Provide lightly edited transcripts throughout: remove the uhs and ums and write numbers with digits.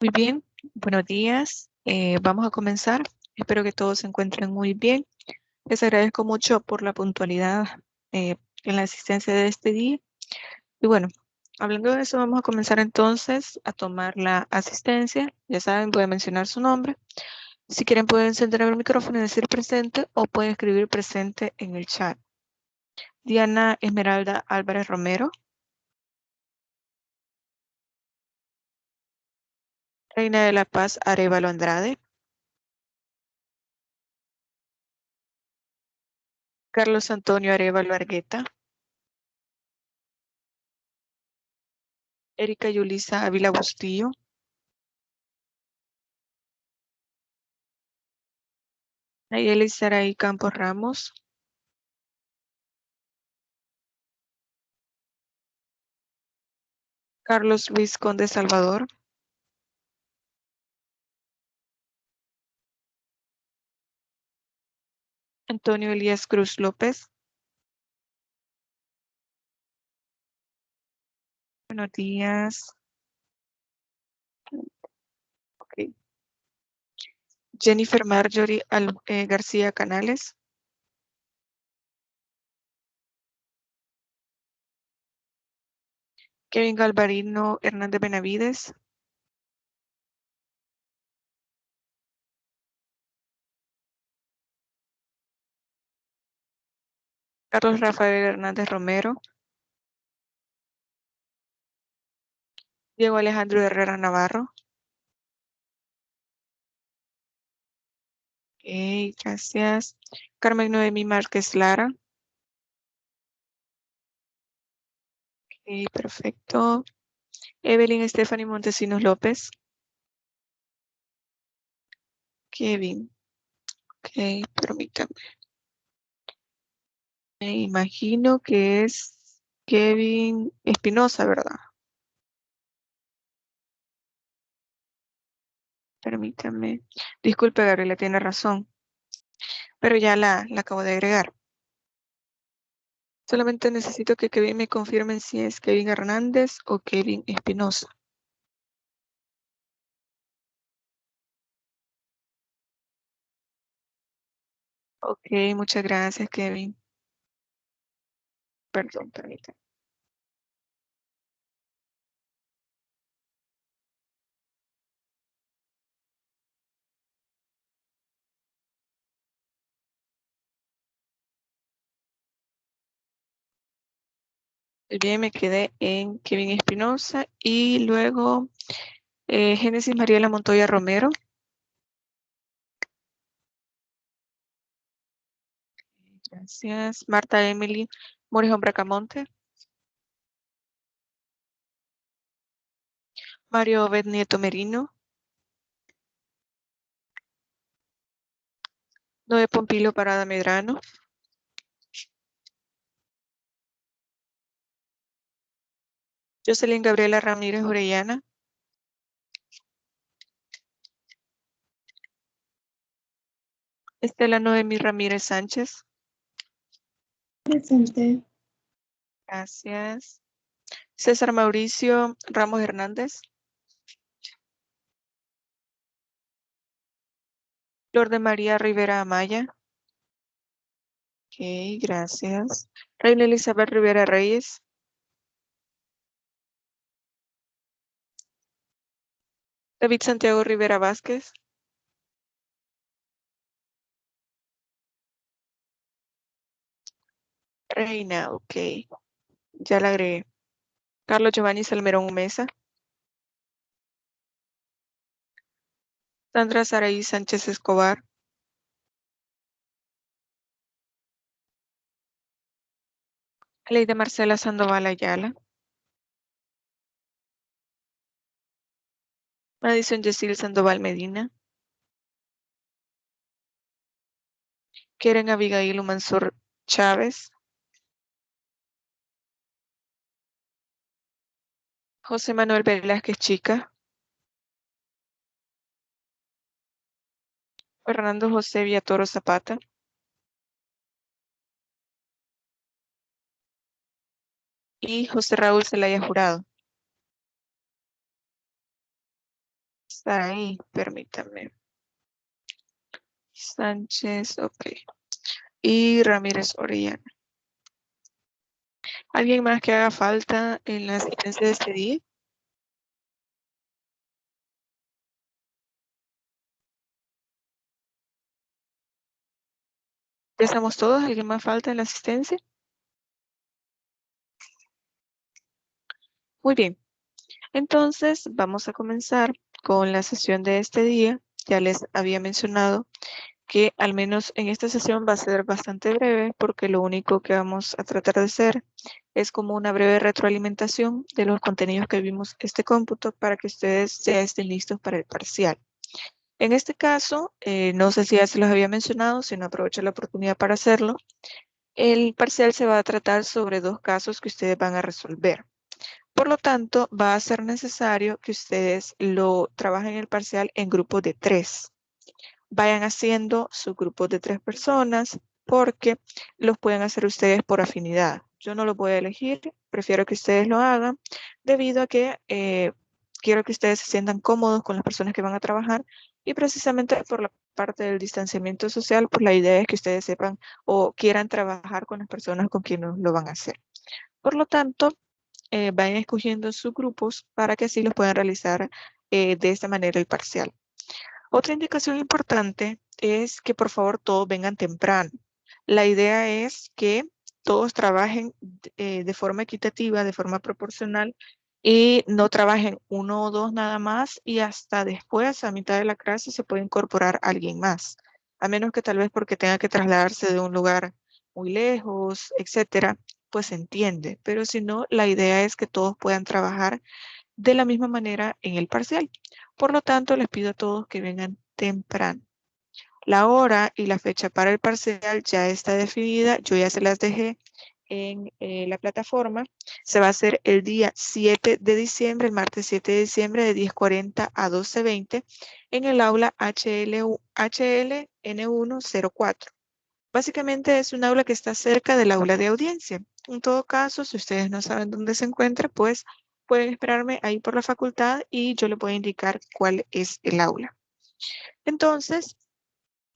Muy bien, buenos días. Vamos a comenzar. Espero que todos se encuentren muy bien. Les agradezco mucho por la puntualidad eh, en la asistencia de este día. Y bueno, hablando de eso, vamos a comenzar entonces a tomar la asistencia. Ya saben, voy a mencionar su nombre. Si quieren pueden encender el micrófono y decir presente o pueden escribir presente en el chat. Diana Esmeralda Álvarez Romero. Reina de la Paz Arévalo Andrade. Carlos Antonio Arévalo Argueta. Erika Yulisa Ávila Bustillo. Nayeli Saraí Campos Ramos. Carlos Luis Conde Salvador. Antonio Elías Cruz López. Buenos días. Ok. Jennifer Marjorie García Canales. Kevin Galvarino Hernández Benavides. Carlos Rafael Hernández Romero. Diego Alejandro Herrera Navarro. Ok, gracias. Carmen Noemí Márquez Lara. Ok, perfecto. Evelyn Stephanie Montesinos López. Kevin. Ok, permítame. Me imagino que es Kevin Espinosa, ¿verdad? Permítame. Disculpe, Gabriela, tiene razón, pero ya la acabo de agregar. Solamente necesito que Kevin me confirmen si es Kevin Hernández o Kevin Espinosa. Ok, muchas gracias, Kevin. Perdón, permítame. Bien, me quedé en Kevin Espinosa y luego Génesis Mariela Montoya Romero. Gracias. Marta Emily Morejón Bracamonte. Mario Obed Nieto Merino. Noé Pompilio Parada Medrano. Jocelyn Gabriela Ramírez Orellana. Estela Noemí Ramírez Sánchez. Presente. Gracias. César Mauricio Ramos Hernández. Flor de María Rivera Amaya. Ok, gracias. Reina Elizabeth Rivera Reyes. David Santiago Rivera Vázquez. Reina, ok. Ya la agregué. Carlos Giovanni Salmerón Mesa. Sandra Saraí Sánchez Escobar. Leida Marcela Sandoval Ayala. Madison Yesil Sandoval Medina. Keren Abigail Mansur Chávez. José Manuel Velázquez Chica. Fernando José Villatoro Zapata. Y José Raúl Zelaya Jurado. está ahí, permítame. Sánchez, ok. Y Ramírez Orellana. ¿Alguien más que haga falta en la asistencia de este día? ¿Ya estamos todos? ¿Alguien más falta en la asistencia? Muy bien. Entonces, vamos a comenzar con la sesión de este día. Ya les había mencionado que al menos en esta sesión va a ser bastante breve porque lo único que vamos a tratar de hacer es como una breve retroalimentación de los contenidos que vimos este cómputo para que ustedes ya estén listos para el parcial. En este caso, no sé si ya se los había mencionado, si no aprovecho la oportunidad para hacerlo. El parcial se va a tratar sobre dos casos que ustedes van a resolver. Por lo tanto, va a ser necesario que ustedes lo trabajen el parcial en grupos de 3. Vayan haciendo sus grupos de 3 personas porque los pueden hacer ustedes por afinidad. Yo no los voy a elegir, prefiero que ustedes lo hagan debido a que quiero que ustedes se sientan cómodos con las personas que van a trabajar y precisamente por la parte del distanciamiento social, pues la idea es que ustedes sepan o quieran trabajar con las personas con quienes lo van a hacer. Por lo tanto, vayan escogiendo sus grupos para que así los puedan realizar de esta manera el parcial. Otra indicación importante es que por favor todos vengan temprano. La idea es que todos trabajen de forma equitativa, de forma proporcional y no trabajen uno o dos nada más y hasta después, a mitad de la clase, se puede incorporar alguien más. A menos que tal vez porque tenga que trasladarse de un lugar muy lejos, etcétera, pues se entiende. Pero si no, la idea es que todos puedan trabajar de la misma manera en el parcial. Por lo tanto, les pido a todos que vengan temprano. La hora y la fecha para el parcial ya está definida. Yo ya se las dejé en la plataforma. Se va a hacer el día 7 de diciembre, el martes 7 de diciembre de 10:40 a 12:20 en el aula HLN104. Básicamente es un aula que está cerca del aula de audiencia. En todo caso, si ustedes no saben dónde se encuentra, pues pueden esperarme ahí por la facultad y yo les voy a indicar cuál es el aula. Entonces,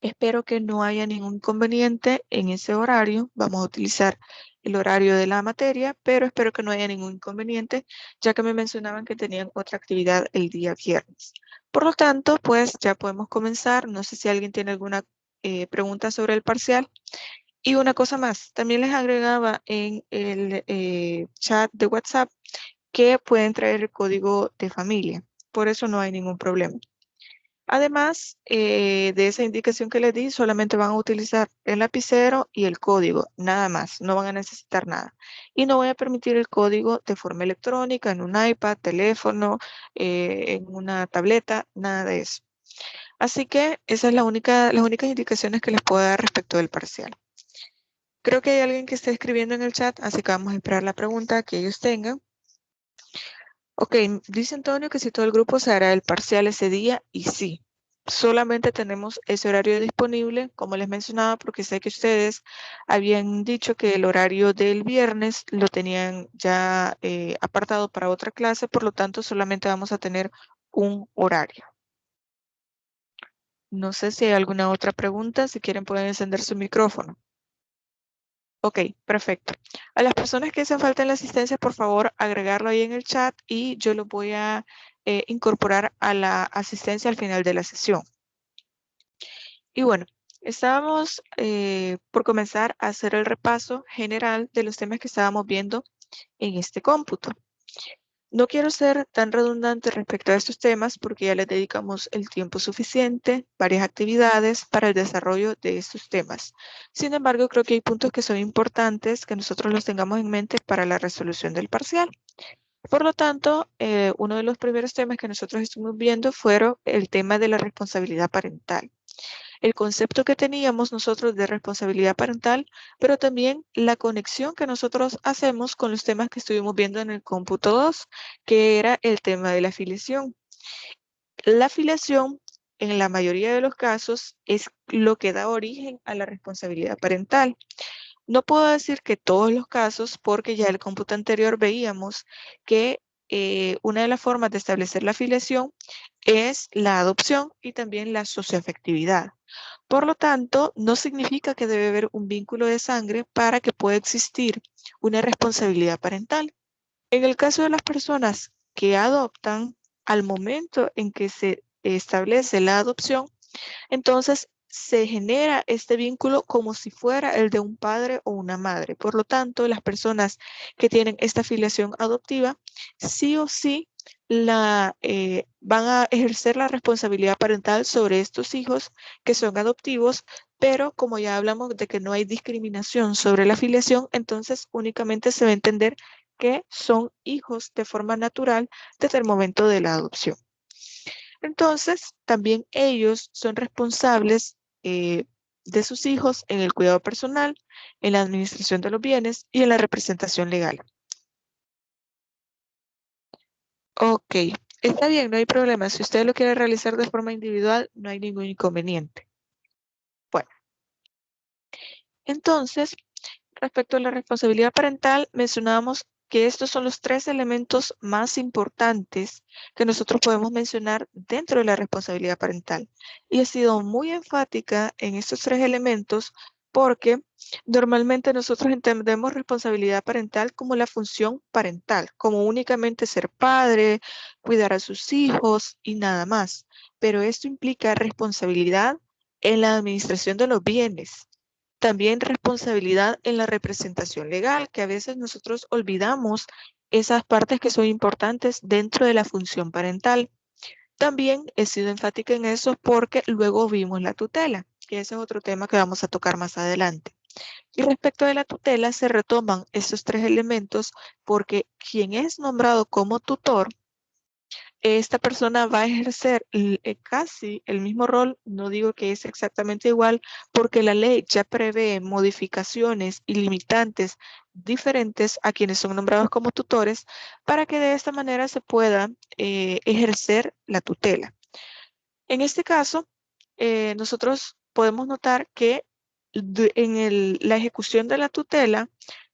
espero que no haya ningún inconveniente en ese horario. Vamos a utilizar el horario de la materia, pero espero que no haya ningún inconveniente, ya que me mencionaban que tenían otra actividad el día viernes. Por lo tanto, pues ya podemos comenzar. No sé si alguien tiene alguna pregunta sobre el parcial. Y una cosa más, también les agregaba en el chat de WhatsApp que pueden traer el código de familia. Por eso no hay ningún problema. Además de esa indicación que les di, solamente van a utilizar el lapicero y el código, nada más, no van a necesitar nada. Y no voy a permitir el código de forma electrónica, en un iPad, teléfono, en una tableta, nada de eso. Así que esas son las únicas indicaciones que les puedo dar respecto del parcial. Creo que hay alguien que está escribiendo en el chat, así que vamos a esperar la pregunta que ellos tengan. Ok, dice Antonio que si todo el grupo se hará el parcial ese día, y sí, solamente tenemos ese horario disponible, como les mencionaba, porque sé que ustedes habían dicho que el horario del viernes lo tenían ya apartado para otra clase, por lo tanto solamente vamos a tener un horario. No sé si hay alguna otra pregunta, si quieren pueden encender su micrófono. Ok, perfecto. A las personas que hacen falta en la asistencia, por favor, agregarlo ahí en el chat y yo lo voy a incorporar a la asistencia al final de la sesión. Y bueno, estábamos por comenzar a hacer el repaso general de los temas que estábamos viendo en este cómputo. No quiero ser tan redundante respecto a estos temas porque ya les dedicamos el tiempo suficiente, varias actividades para el desarrollo de estos temas. Sin embargo, creo que hay puntos que son importantes que nosotros los tengamos en mente para la resolución del parcial. Por lo tanto, uno de los primeros temas que nosotros estuvimos viendo fueron el tema de la responsabilidad parental. El concepto que teníamos nosotros de responsabilidad parental, pero también la conexión que nosotros hacemos con los temas que estuvimos viendo en el cómputo 2, que era el tema de la filiación. La filiación, en la mayoría de los casos, es lo que da origen a la responsabilidad parental. No puedo decir que todos los casos, porque ya en el cómputo anterior veíamos que una de las formas de establecer la filiación es la adopción y también la socioafectividad. Por lo tanto, no significa que debe haber un vínculo de sangre para que pueda existir una responsabilidad parental. En el caso de las personas que adoptan, al momento en que se establece la adopción, entonces se genera este vínculo como si fuera el de un padre o una madre. Por lo tanto, las personas que tienen esta filiación adoptiva, sí o sí van a ejercer la responsabilidad parental sobre estos hijos que son adoptivos, pero como ya hablamos de que no hay discriminación sobre la filiación, entonces únicamente se va a entender que son hijos de forma natural desde el momento de la adopción. Entonces, también ellos son responsables de sus hijos en el cuidado personal, en la administración de los bienes y en la representación legal. Ok, está bien, no hay problema. Si usted lo quiere realizar de forma individual, no hay ningún inconveniente. Bueno, entonces, respecto a la responsabilidad parental, mencionábamos que estos son los tres elementos más importantes que nosotros podemos mencionar dentro de la responsabilidad parental. Y he sido muy enfática en estos tres elementos porque normalmente nosotros entendemos responsabilidad parental como la función parental, como únicamente ser padre, cuidar a sus hijos y nada más. Pero esto implica responsabilidad en la administración de los bienes. También responsabilidad en la representación legal, que a veces nosotros olvidamos esas partes que son importantes dentro de la función parental. También he sido enfática en eso porque luego vimos la tutela, que ese es otro tema que vamos a tocar más adelante. Y respecto de la tutela, se retoman estos tres elementos porque quien es nombrado como tutor, esta persona va a ejercer casi el mismo rol, no digo que es exactamente igual, porque la ley ya prevé modificaciones y limitantes diferentes a quienes son nombrados como tutores para que de esta manera se pueda ejercer la tutela. En este caso, nosotros podemos notar que en la ejecución de la tutela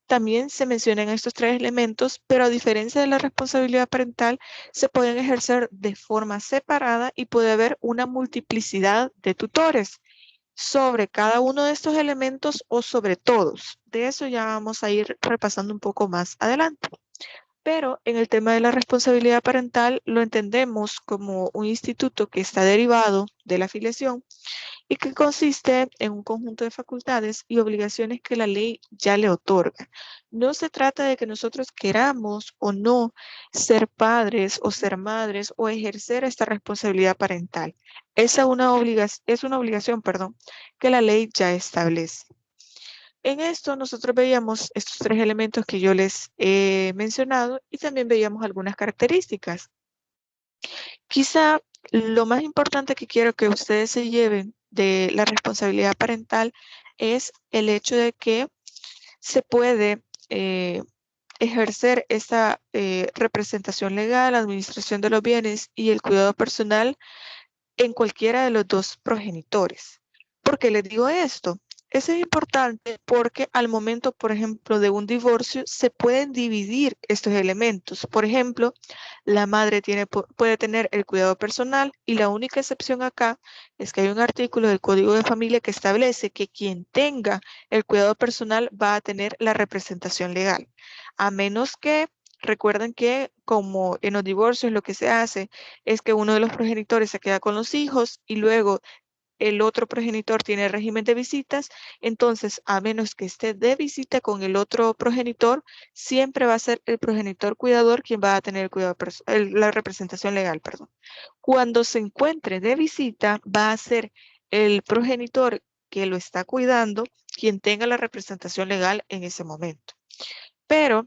también se mencionan estos tres elementos, pero a diferencia de la responsabilidad parental, se pueden ejercer de forma separada y puede haber una multiplicidad de tutores sobre cada uno de estos elementos o sobre todos. De eso ya vamos a ir repasando un poco más adelante. Pero en el tema de la responsabilidad parental lo entendemos como un instituto que está derivado de la afiliación y que consiste en un conjunto de facultades y obligaciones que la ley ya le otorga. No se trata de que nosotros queramos o no ser padres o ser madres o ejercer esta responsabilidad parental. Es una obligación, que la ley ya establece. En esto nosotros veíamos estos tres elementos que yo les he mencionado y también veíamos algunas características. Quizá lo más importante que quiero que ustedes se lleven de la responsabilidad parental es el hecho de que se puede ejercer esta representación legal, administración de los bienes y el cuidado personal en cualquiera de los dos progenitores. ¿Por qué les digo esto? Eso es importante porque al momento, por ejemplo, de un divorcio, se pueden dividir estos elementos. Por ejemplo, la madre puede tener el cuidado personal y la única excepción acá es que hay un artículo del Código de Familia que establece que quien tenga el cuidado personal va a tener la representación legal, a menos que recuerden que como en los divorcios lo que se hace es que uno de los progenitores se queda con los hijos y luego el otro progenitor tiene régimen de visitas, entonces a menos que esté de visita con el otro progenitor, siempre va a ser el progenitor cuidador quien va a tener el cuidado la representación legal, perdón. Cuando se encuentre de visita, va a ser el progenitor que lo está cuidando quien tenga la representación legal en ese momento. Pero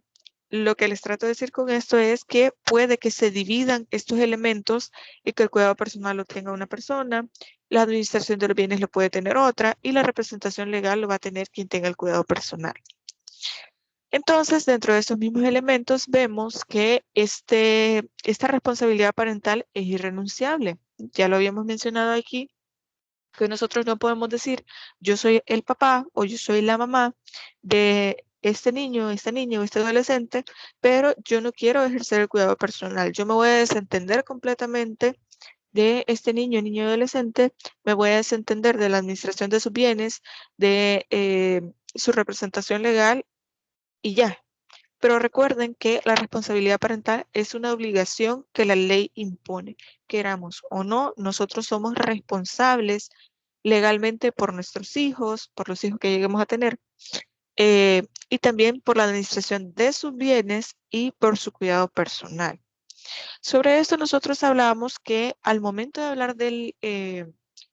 lo que les trato de decir con esto es que puede que se dividan estos elementos y que el cuidado personal lo tenga una persona, la administración de los bienes lo puede tener otra y la representación legal lo va a tener quien tenga el cuidado personal. Entonces, dentro de estos mismos elementos vemos que esta responsabilidad parental es irrenunciable. Ya lo habíamos mencionado aquí, que nosotros no podemos decir yo soy el papá o yo soy la mamá de este niño, esta niña o este adolescente, pero yo no quiero ejercer el cuidado personal. Yo me voy a desentender completamente de este niño, niño y adolescente, me voy a desentender de la administración de sus bienes, de su representación legal y ya. Pero recuerden que la responsabilidad parental es una obligación que la ley impone. Queramos o no, nosotros somos responsables legalmente por nuestros hijos, por los hijos que lleguemos a tener, y también por la administración de sus bienes y por su cuidado personal. Sobre esto nosotros hablábamos que al momento de hablar del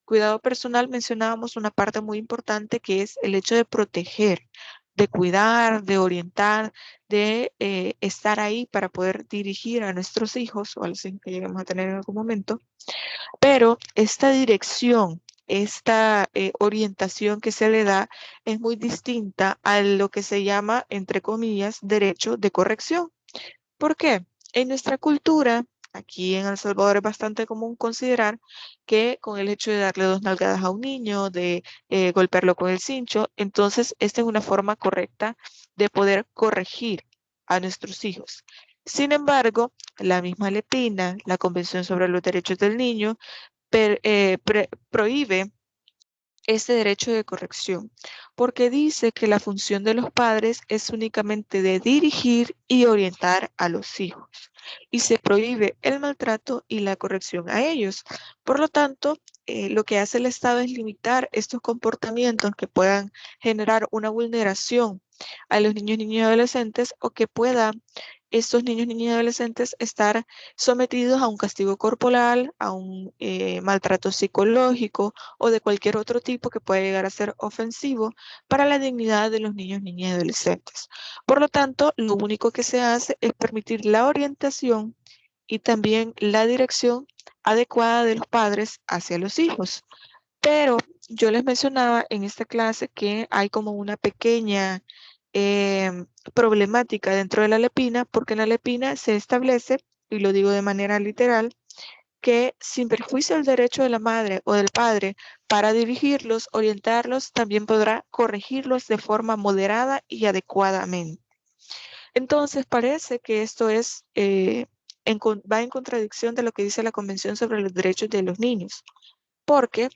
cuidado personal mencionábamos una parte muy importante que es el hecho de proteger, de cuidar, de orientar, de estar ahí para poder dirigir a nuestros hijos o a los hijos que lleguemos a tener en algún momento. Pero esta dirección, esta orientación que se le da es muy distinta a lo que se llama, entre comillas, derecho de corrección. ¿Por qué? En nuestra cultura, aquí en El Salvador es bastante común considerar que con el hecho de darle 2 nalgadas a un niño, de golpearlo con el cincho, entonces esta es una forma correcta de poder corregir a nuestros hijos. Sin embargo, la misma Lepina, la Convención sobre los Derechos del Niño, prohíbe este derecho de corrección, porque dice que la función de los padres es únicamente de dirigir y orientar a los hijos, y se prohíbe el maltrato y la corrección a ellos. Por lo tanto, lo que hace el Estado es limitar estos comportamientos que puedan generar una vulneración a los niños, niñas y adolescentes, o que puedan estos niños, niñas y adolescentes estar sometidos a un castigo corporal, a un maltrato psicológico o de cualquier otro tipo que pueda llegar a ser ofensivo para la dignidad de los niños, niñas y adolescentes. Por lo tanto, lo único que se hace es permitir la orientación y también la dirección adecuada de los padres hacia los hijos. Pero yo les mencionaba en esta clase que hay como una pequeña problemática dentro de la lepina, porque en la lepina se establece, y lo digo de manera literal, que sin perjuicio del derecho de la madre o del padre para dirigirlos, orientarlos, también podrá corregirlos de forma moderada y adecuadamente. Entonces parece que esto es, va en contradicción de lo que dice la Convención sobre los Derechos de los Niños, porque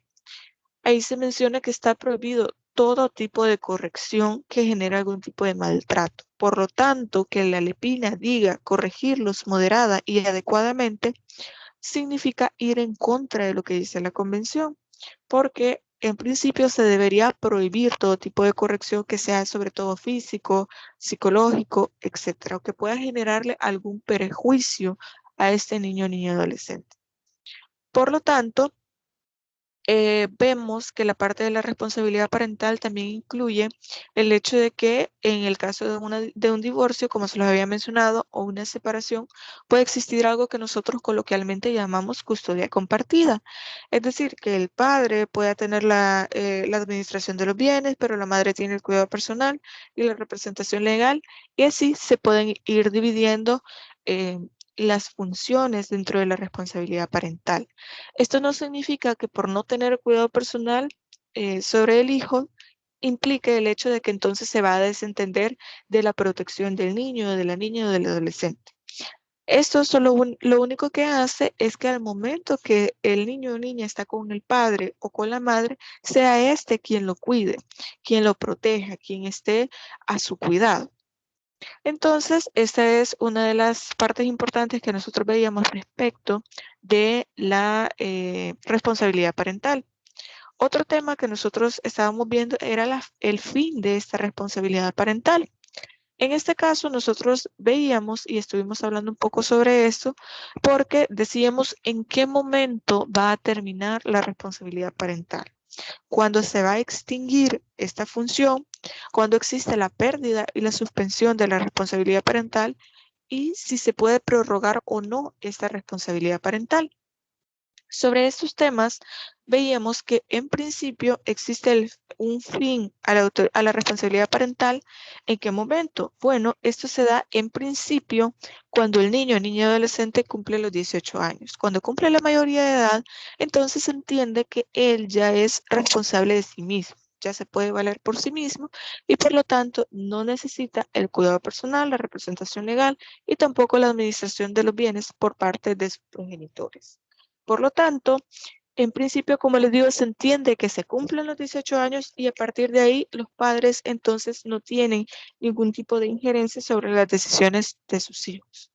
ahí se menciona que está prohibido todo tipo de corrección que genere algún tipo de maltrato. Por lo tanto, que la Lepina diga corregirlos moderada y adecuadamente significa ir en contra de lo que dice la Convención, porque en principio se debería prohibir todo tipo de corrección que sea sobre todo físico, psicológico, etcétera, o que pueda generarle algún perjuicio a este niño, niña, adolescente. Por lo tanto, vemos que la parte de la responsabilidad parental también incluye el hecho de que en el caso de un divorcio, como se los había mencionado, o una separación, puede existir algo que nosotros coloquialmente llamamos custodia compartida. Es decir, que el padre pueda tener la administración de los bienes, pero la madre tiene el cuidado personal y la representación legal, y así se pueden ir dividiendo eh, las funciones dentro de la responsabilidad parental. Esto no significa que por no tener cuidado personal sobre el hijo implique el hecho de que entonces se va a desentender de la protección del niño, de la niña o del adolescente. Esto solo lo único que hace es que al momento que el niño o niña está con el padre o con la madre, sea este quien lo cuide, quien lo proteja, quien esté a su cuidado. Entonces, esta es una de las partes importantes que nosotros veíamos respecto de la responsabilidad parental. Otro tema que nosotros estábamos viendo era el fin de esta responsabilidad parental. En este caso, nosotros veíamos y estuvimos hablando un poco sobre esto porque decíamos en qué momento va a terminar la responsabilidad parental. Cuando se va a extinguir esta función, cuando existe la pérdida y la suspensión de la responsabilidad parental y si se puede prorrogar o no esta responsabilidad parental. Sobre estos temas, veíamos que en principio existe un fin a la responsabilidad parental. ¿En qué momento? Bueno, esto se da en principio cuando el niño o niña adolescente cumple los 18 años. Cuando cumple la mayoría de edad, entonces se entiende que él ya es responsable de sí mismo. ya se puede valer por sí mismo y por lo tanto no necesita el cuidado personal, la representación legal y tampoco la administración de los bienes por parte de sus progenitores. Por lo tanto, en principio, como les digo, se entiende que se cumplen los 18 años y a partir de ahí los padres entonces no tienen ningún tipo de injerencia sobre las decisiones de sus hijos.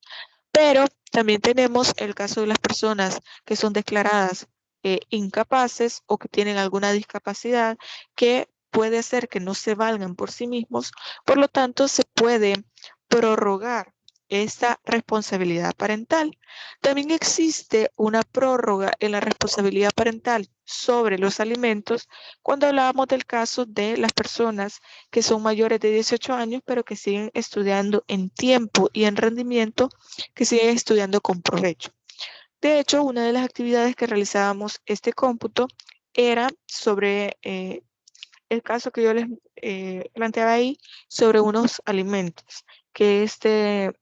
Pero también tenemos el caso de las personas que son declaradas incapaces o que tienen alguna discapacidad que puede ser que no se valgan por sí mismos, por lo tanto se puede prorrogar esta responsabilidad parental. También existe una prórroga en la responsabilidad parental sobre los alimentos cuando hablábamos del caso de las personas que son mayores de 18 años pero que siguen estudiando en tiempo y en rendimiento, que siguen estudiando con provecho. De hecho, una de las actividades que realizábamos este cómputo era sobre el caso que yo les planteaba ahí sobre unos alimentos, que este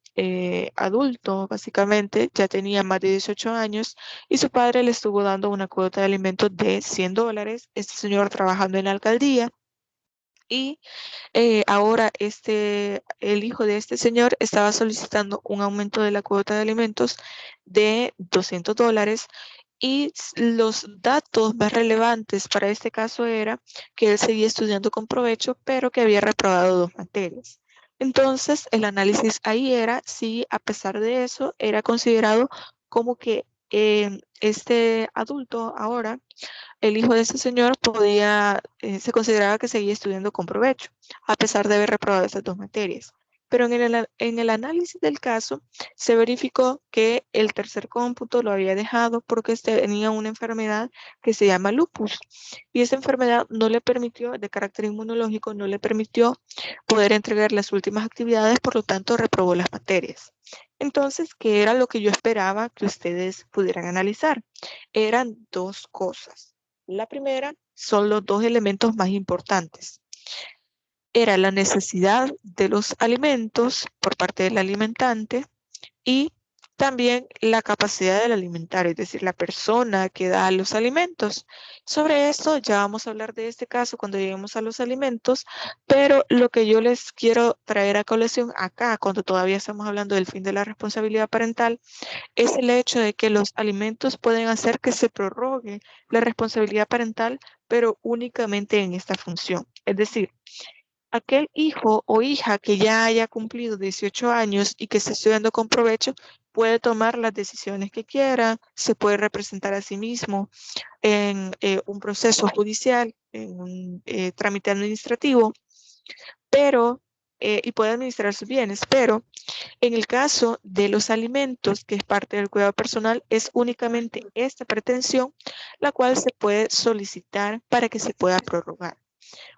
adulto básicamente ya tenía más de 18 años y su padre le estuvo dando una cuota de alimentos de $100, este señor trabajando en la alcaldía y ahora el hijo de este señor estaba solicitando un aumento de la cuota de alimentos de $200 y los datos más relevantes para este caso era que él seguía estudiando con provecho, pero que había reprobado 2 materias. Entonces, el análisis ahí era si a pesar de eso era considerado como que este adulto ahora el hijo de ese señor se consideraba que seguía estudiando con provecho, a pesar de haber reprobado esas 2 materias. Pero en el análisis del caso se verificó que el tercer cómputo lo había dejado porque tenía una enfermedad que se llama lupus. Y esa enfermedad no le permitió, de carácter inmunológico, no le permitió poder entregar las últimas actividades, por lo tanto reprobó las materias. Entonces, ¿qué era lo que yo esperaba que ustedes pudieran analizar? Eran 2 cosas. La primera son los 2 elementos más importantes. Era la necesidad de los alimentos por parte del alimentante y también la capacidad del alimentario, es decir, la persona que da los alimentos. Sobre esto ya vamos a hablar de este caso cuando lleguemos a los alimentos, pero lo que yo les quiero traer a colación acá, cuando todavía estamos hablando del fin de la responsabilidad parental, es el hecho de que los alimentos pueden hacer que se prorrogue la responsabilidad parental, pero únicamente en esta función. Es decir, aquel hijo o hija que ya haya cumplido 18 años y que esté estudiando con provecho puede tomar las decisiones que quiera, se puede representar a sí mismo en un proceso judicial, en un trámite administrativo, pero y puede administrar sus bienes, pero en el caso de los alimentos, que es parte del cuidado personal, es únicamente esta pretensión la cual se puede solicitar para que se pueda prorrogar.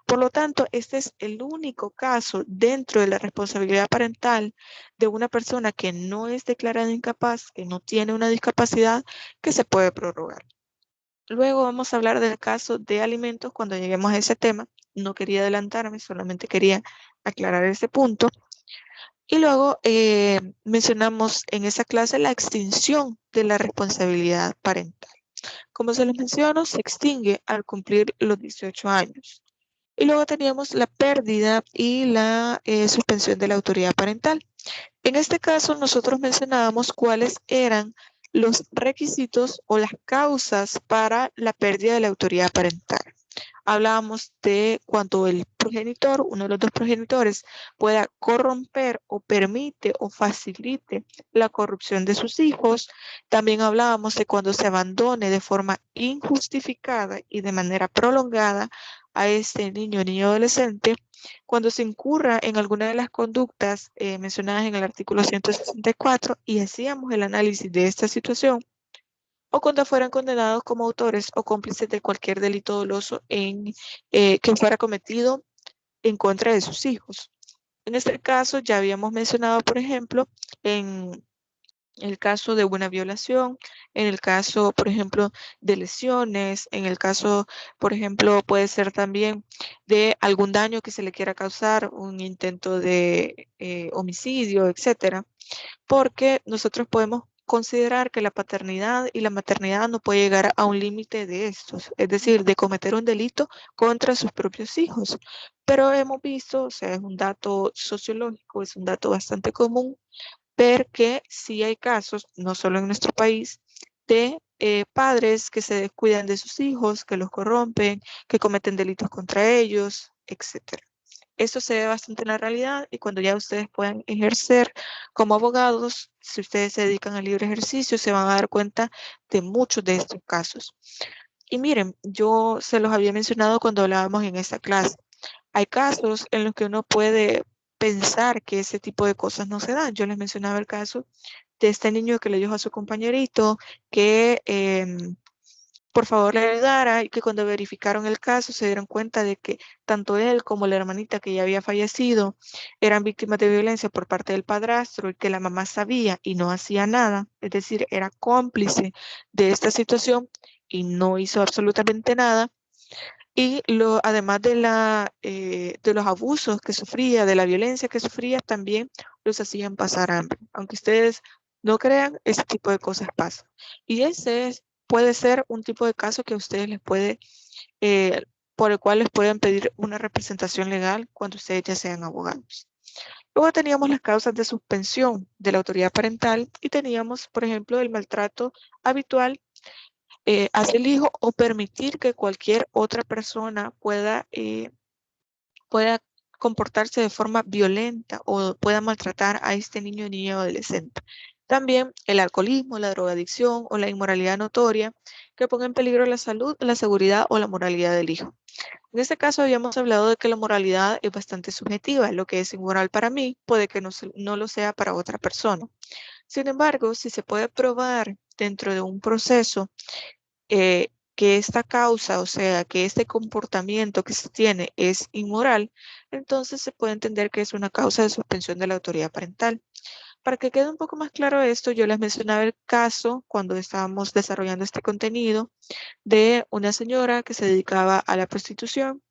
Por lo tanto, este es el único caso dentro de la responsabilidad parental de una persona que no es declarada incapaz, que no tiene una discapacidad, que se puede prorrogar. Luego vamos a hablar del caso de alimentos cuando lleguemos a ese tema. No quería adelantarme, solamente quería aclarar ese punto. Y luego mencionamos en esa clase la extinción de la responsabilidad parental. Como se les menciono, se extingue al cumplir los 18 años. Y luego teníamos la pérdida y la suspensión de la autoridad parental. En este caso, nosotros mencionábamos cuáles eran los requisitos o las causas para la pérdida de la autoridad parental. Hablábamos de cuando el progenitor, uno de los 2 progenitores, pueda corromper o permite o facilite la corrupción de sus hijos. También hablábamos de cuando se abandone de forma injustificada y de manera prolongada a este niño o niño adolescente, cuando se incurra en alguna de las conductas mencionadas en el artículo 164 y hacíamos el análisis de esta situación, o cuando fueran condenados como autores o cómplices de cualquier delito doloso que fuera cometido en contra de sus hijos. En este caso ya habíamos mencionado, por ejemplo, en el caso de una violación, en el caso, por ejemplo, de lesiones, en el caso, por ejemplo, puede ser también de algún daño que se le quiera causar, un intento de homicidio, etcétera, porque nosotros podemos considerar que la paternidad y la maternidad no puede llegar a un límite de estos, es decir, de cometer un delito contra sus propios hijos. Pero hemos visto, o sea, es un dato sociológico, es un dato bastante común, ver que sí hay casos, no solo en nuestro país, de padres que se descuidan de sus hijos, que los corrompen, que cometen delitos contra ellos, etcétera. Esto se ve bastante en la realidad y cuando ya ustedes puedan ejercer como abogados, si ustedes se dedican al libre ejercicio, se van a dar cuenta de muchos de estos casos. Y miren, yo se los había mencionado cuando hablábamos en esta clase. Hay casos en los que uno puede pensar que ese tipo de cosas no se dan. Yo les mencionaba el caso de este niño que le dijo a su compañerito que por favor le ayudara y que cuando verificaron el caso se dieron cuenta de que tanto él como la hermanita que ya había fallecido eran víctimas de violencia por parte del padrastro y que la mamá sabía y no hacía nada, es decir, era cómplice de esta situación y no hizo absolutamente nada. Y además de los abusos que sufría, de la violencia que sufría, también los hacían pasar hambre. Aunque ustedes no crean, ese tipo de cosas pasan. Y puede ser un tipo de caso que a ustedes eh, por el cual les pueden pedir una representación legal cuando ustedes ya sean abogados. Luego teníamos las causas de suspensión de la autoridad parental y teníamos, por ejemplo, el maltrato habitual hacia el hijo o permitir que cualquier otra persona pueda comportarse de forma violenta o pueda maltratar a este niño o niña adolescente. También el alcoholismo, la drogadicción o la inmoralidad notoria que ponga en peligro la salud, la seguridad o la moralidad del hijo. En este caso habíamos hablado de que la moralidad es bastante subjetiva. Lo que es inmoral para mí puede que no lo sea para otra persona. Sin embargo, si se puede probar dentro de un proceso que esta causa, o sea, que este comportamiento que se tiene es inmoral, entonces se puede entender que es una causa de suspensión de la autoridad parental. Para que quede un poco más claro esto, yo les mencionaba el caso cuando estábamos desarrollando este contenido de una señora que se dedicaba a la prostitución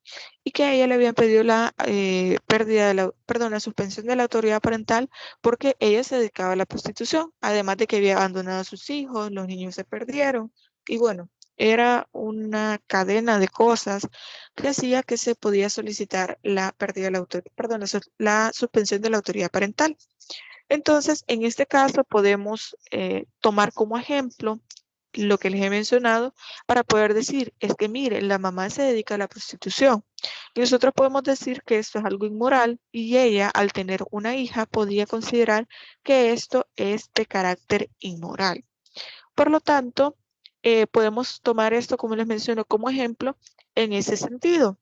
y que a ella le habían pedido la la suspensión de la autoridad parental porque ella se dedicaba a la prostitución, además de que había abandonado a sus hijos, los niños se perdieron y bueno, era una cadena de cosas que hacía que se podía solicitar la pérdida de la suspensión de la autoridad parental. Entonces, en este caso podemos tomar como ejemplo lo que les he mencionado para poder decir, es que mire, la mamá se dedica a la prostitución y nosotros podemos decir que esto es algo inmoral y ella, al tener una hija, podría considerar que esto es de carácter inmoral. Por lo tanto, podemos tomar esto, como les menciono, como ejemplo en ese sentido.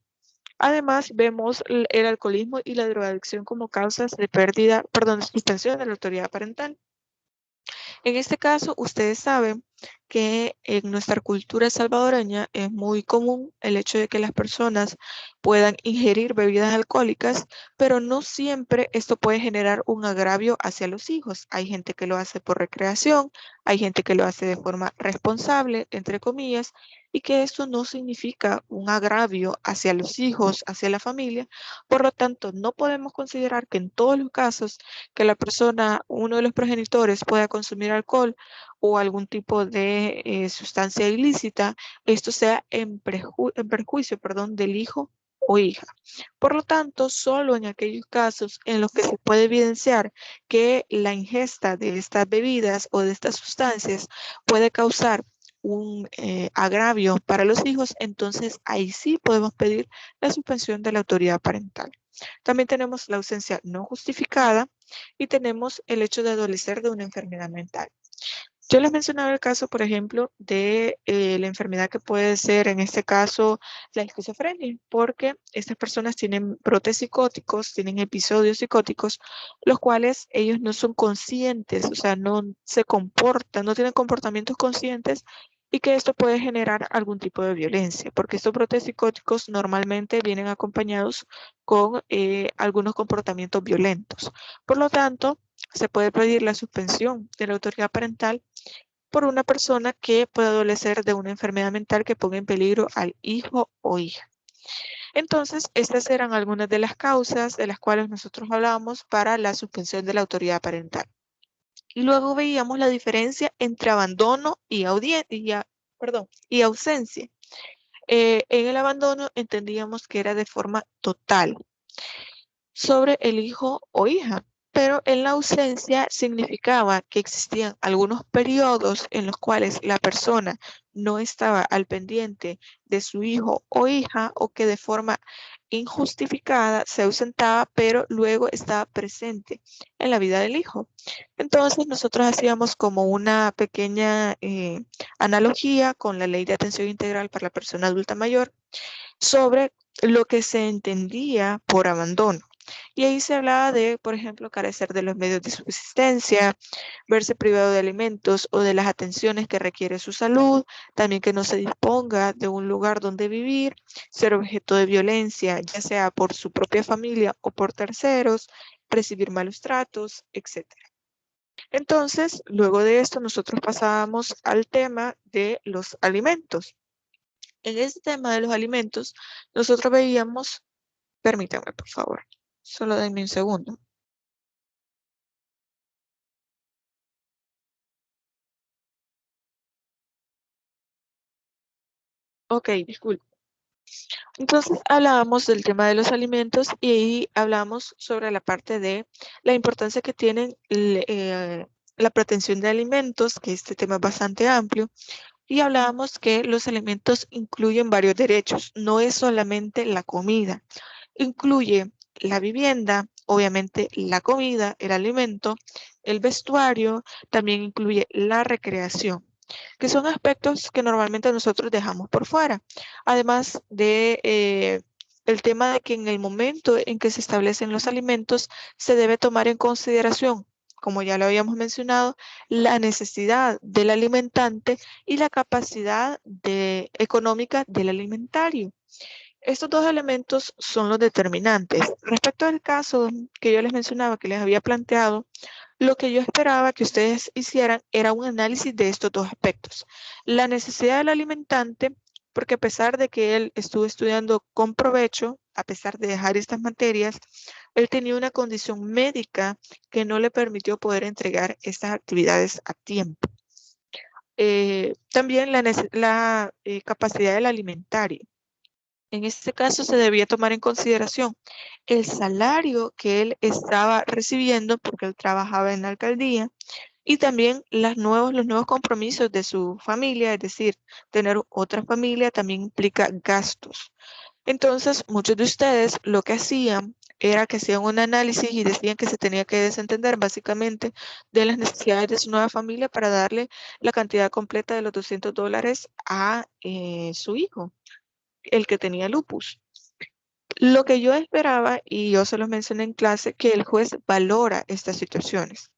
Además, vemos el alcoholismo y la drogadicción como causas de suspensión de la autoridad parental. En este caso, ustedes saben que en nuestra cultura salvadoreña es muy común el hecho de que las personas puedan ingerir bebidas alcohólicas, pero no siempre esto puede generar un agravio hacia los hijos. Hay gente que lo hace por recreación, hay gente que lo hace de forma responsable, entre comillas, y que esto no significa un agravio hacia los hijos, hacia la familia. Por lo tanto, no podemos considerar que en todos los casos que la persona, uno de los progenitores pueda consumir alcohol o algún tipo de sustancia ilícita, esto sea en perjuicio, perdón, del hijo o hija. Por lo tanto, solo en aquellos casos en los que se puede evidenciar que la ingesta de estas bebidas o de estas sustancias puede causar un agravio para los hijos, entonces ahí sí podemos pedir la suspensión de la autoridad parental. También tenemos la ausencia no justificada y tenemos el hecho de adolecer de una enfermedad mental. Yo les mencionaba el caso, por ejemplo, de la enfermedad que puede ser, en este caso, la esquizofrenia, porque estas personas tienen brotes psicóticos, tienen episodios psicóticos, los cuales ellos no son conscientes, o sea, no se comportan, no tienen comportamientos conscientes y que esto puede generar algún tipo de violencia, porque estos brotes psicóticos normalmente vienen acompañados con algunos comportamientos violentos. Por lo tanto, se puede pedir la suspensión de la autoridad parental por una persona que pueda adolecer de una enfermedad mental que ponga en peligro al hijo o hija. Entonces, estas eran algunas de las causas de las cuales nosotros hablábamos para la suspensión de la autoridad parental. Y luego veíamos la diferencia entre abandono y ausencia. En el abandono entendíamos que era de forma total sobre el hijo o hija, pero en la ausencia significaba que existían algunos periodos en los cuales la persona no estaba al pendiente de su hijo o hija o que de forma injustificada se ausentaba, pero luego estaba presente en la vida del hijo. Entonces nosotros hacíamos como una pequeña analogía con la ley de atención integral para la persona adulta mayor sobre lo que se entendía por abandono. Y ahí se hablaba de, por ejemplo, carecer de los medios de subsistencia, verse privado de alimentos o de las atenciones que requiere su salud, también que no se disponga de un lugar donde vivir, ser objeto de violencia, ya sea por su propia familia o por terceros, recibir malos tratos, etcétera. Entonces, luego de esto, nosotros pasábamos al tema de los alimentos. En este tema de los alimentos, nosotros veíamos, permítanme por favor, solo denme un segundo. Ok, disculpe. Entonces hablábamos del tema de los alimentos y ahí hablamos sobre la parte de la importancia que tienen la protección de alimentos, que este tema es bastante amplio, y hablábamos que los alimentos incluyen varios derechos, no es solamente la comida, incluye la vivienda, obviamente la comida, el alimento, el vestuario, también incluye la recreación, que son aspectos que normalmente nosotros dejamos por fuera. Además de el tema de que en el momento en que se establecen los alimentos se debe tomar en consideración, como ya lo habíamos mencionado, la necesidad del alimentante y la capacidad económica del alimentario. Estos dos elementos son los determinantes. Respecto al caso que yo les mencionaba, que les había planteado, lo que yo esperaba que ustedes hicieran era un análisis de estos dos aspectos. La necesidad del alimentante, porque a pesar de que él estuvo estudiando con provecho, a pesar de dejar estas materias, él tenía una condición médica que no le permitió poder entregar estas actividades a tiempo. También la capacidad del alimentario. En este caso se debía tomar en consideración el salario que él estaba recibiendo porque él trabajaba en la alcaldía y también los nuevos compromisos de su familia, es decir, tener otra familia también implica gastos. Entonces, muchos de ustedes lo que hacían era que hacían un análisis y decían que se tenía que desentender básicamente de las necesidades de su nueva familia para darle la cantidad completa de los $200 a su hijo, el que tenía lupus. Lo que yo esperaba, y yo se los mencioné en clase, que el juez valora estas situaciones.